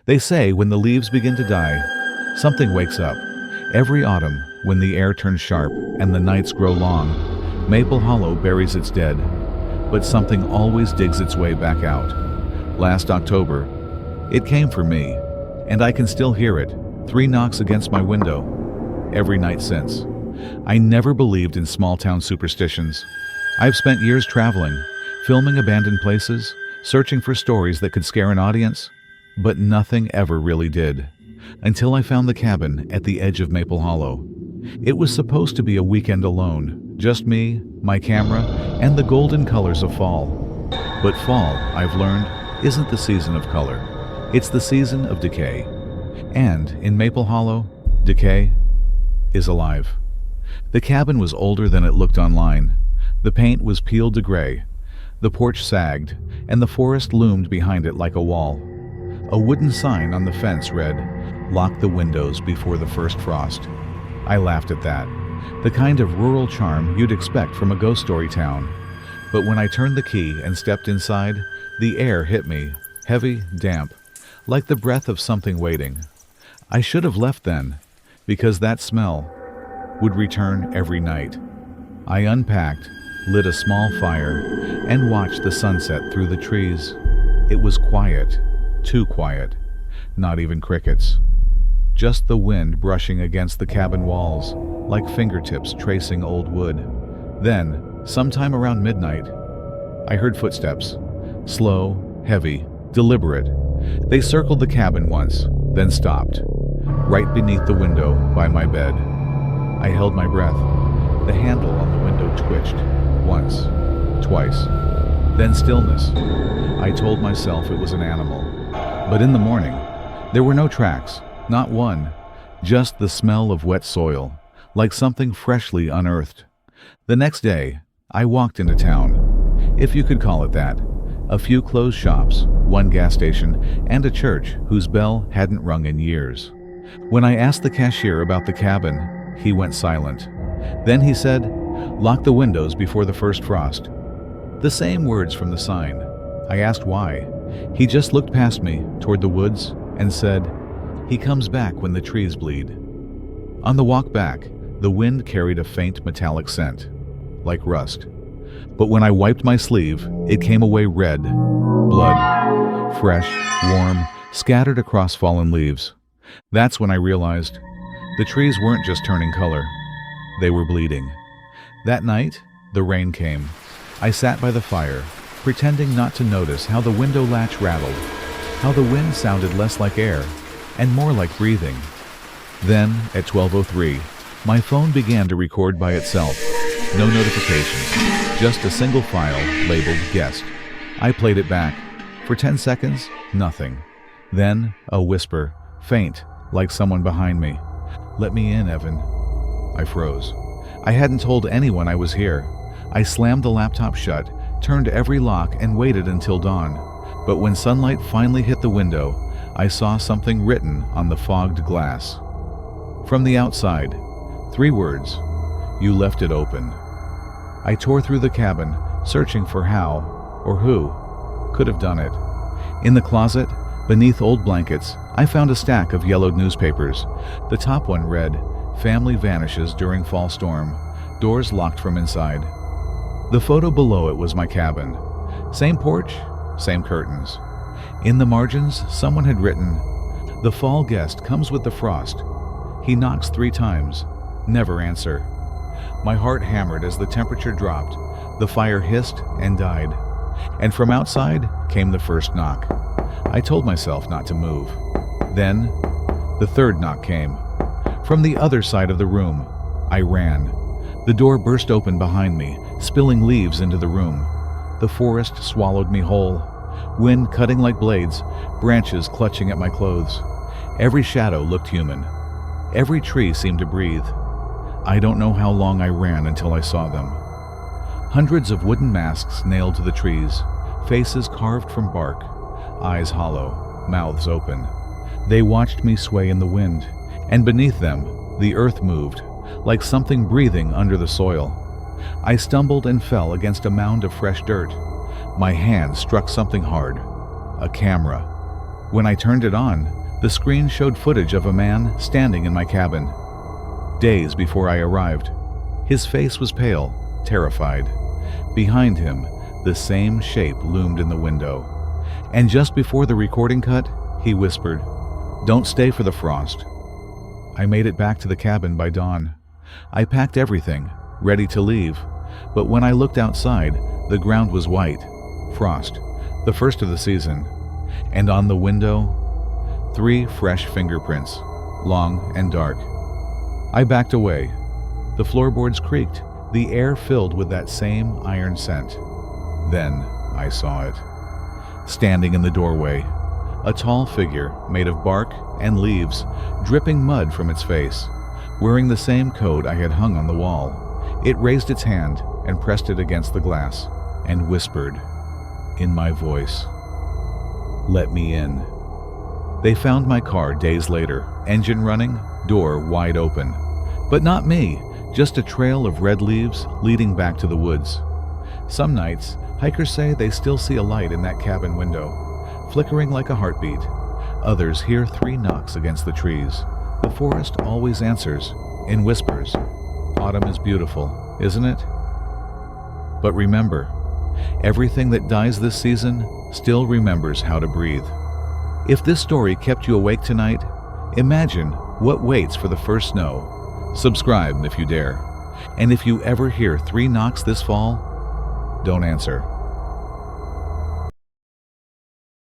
They say when the leaves begin to die, something wakes up. Every autumn, when the air turns sharp and the nights grow long, Maple Hollow buries its dead. But something always digs its way back out. Last October, it came for me, and I can still hear it, 3 knocks against my window, every night since. I never believed in small-town superstitions. I've spent years traveling, filming abandoned places, searching for stories that could scare an audience, but nothing ever really did. Until I found the cabin at the edge of Maple Hollow. It was supposed to be a weekend alone, just me, my camera, and the golden colors of fall. But fall, I've learned, isn't the season of color. It's the season of decay. And in Maple Hollow, decay is alive. The cabin was older than it looked online. The paint was peeled to gray. The porch sagged, and the forest loomed behind it like a wall. A wooden sign on the fence read, "Lock the windows before the first frost." I laughed at that, the kind of rural charm you'd expect from a ghost story town. But when I turned the key and stepped inside, the air hit me, heavy, damp, like the breath of something waiting. I should have left then, because that smell would return every night. I unpacked, lit a small fire, and watched the sunset through the trees. It was quiet, too quiet, not even crickets. Just the wind brushing against the cabin walls, like fingertips tracing old wood. Then, sometime around midnight, I heard footsteps. Slow, heavy, deliberate. They circled the cabin once, then stopped. Right beneath the window, by my bed. I held my breath. The handle on the window twitched. Once, twice. Then stillness. I told myself it was an animal. But in the morning, there were no tracks. Not one, just the smell of wet soil, like something freshly unearthed. The next day, I walked into town, if you could call it that. A few closed shops, 1 gas station, and a church whose bell hadn't rung in years. When I asked the cashier about the cabin, he went silent. Then he said, "Lock the windows before the first frost." The same words from the sign. I asked why. He just looked past me, toward the woods, and said, "He comes back when the trees bleed." On the walk back, the wind carried a faint metallic scent, like rust. But when I wiped my sleeve, it came away red, blood, fresh, warm, scattered across fallen leaves. That's when I realized the trees weren't just turning color, they were bleeding. That night, the rain came. I sat by the fire, pretending not to notice how the window latch rattled, how the wind sounded less like air and more like breathing. Then, at 12:03, my phone began to record by itself. No notifications, just a single file labeled guest. I played it back. For 10 seconds, nothing. Then, a whisper, faint, like someone behind me. "Let me in, Evan." I froze. I hadn't told anyone I was here. I slammed the laptop shut, turned every lock, and waited until dawn. But when sunlight finally hit the window, I saw something written on the fogged glass. From the outside, 3 words, "You left it open." I tore through the cabin, searching for how, or who, could have done it. In the closet, beneath old blankets, I found a stack of yellowed newspapers. The top one read, "Family vanishes during fall storm. Doors locked from inside." The photo below it was my cabin. Same porch, same curtains. In the margins, someone had written, "The fall guest comes with the frost. He knocks 3 times. Never answer." My heart hammered as the temperature dropped. The fire hissed and died. And from outside came the first knock. I told myself not to move. Then, the 3rd knock came. From the other side of the room, I ran. The door burst open behind me, spilling leaves into the room. The forest swallowed me whole. Wind cutting like blades, branches clutching at my clothes. Every shadow looked human. Every tree seemed to breathe. I don't know how long I ran until I saw them. Hundreds of wooden masks nailed to the trees, faces carved from bark, eyes hollow, mouths open. They watched me sway in the wind, and beneath them, the earth moved, like something breathing under the soil. I stumbled and fell against a mound of fresh dirt. My hand struck something hard, a camera. When I turned it on, the screen showed footage of a man standing in my cabin. Days before I arrived, his face was pale, terrified. Behind him, the same shape loomed in the window. And just before the recording cut, he whispered, "Don't stay for the frost." I made it back to the cabin by dawn. I packed everything, ready to leave, but when I looked outside, the ground was white, frost, the first of the season, and on the window, 3 fresh fingerprints, long and dark. I backed away. The floorboards creaked, the air filled with that same iron scent. Then I saw it. Standing in the doorway, a tall figure made of bark and leaves, dripping mud from its face, wearing the same coat I had hung on the wall. It raised its hand and pressed it against the glass, and whispered, in my voice, "Let me in." They found my car days later, engine running, door wide open. But not me, just a trail of red leaves leading back to the woods. Some nights, hikers say they still see a light in that cabin window, flickering like a heartbeat. Others hear 3 knocks against the trees. The forest always answers, in whispers. Autumn is beautiful, isn't it? But remember, everything that dies this season still remembers how to breathe. If this story kept you awake tonight, imagine what waits for the first snow. Subscribe if you dare. And if you ever hear 3 knocks this fall, don't answer.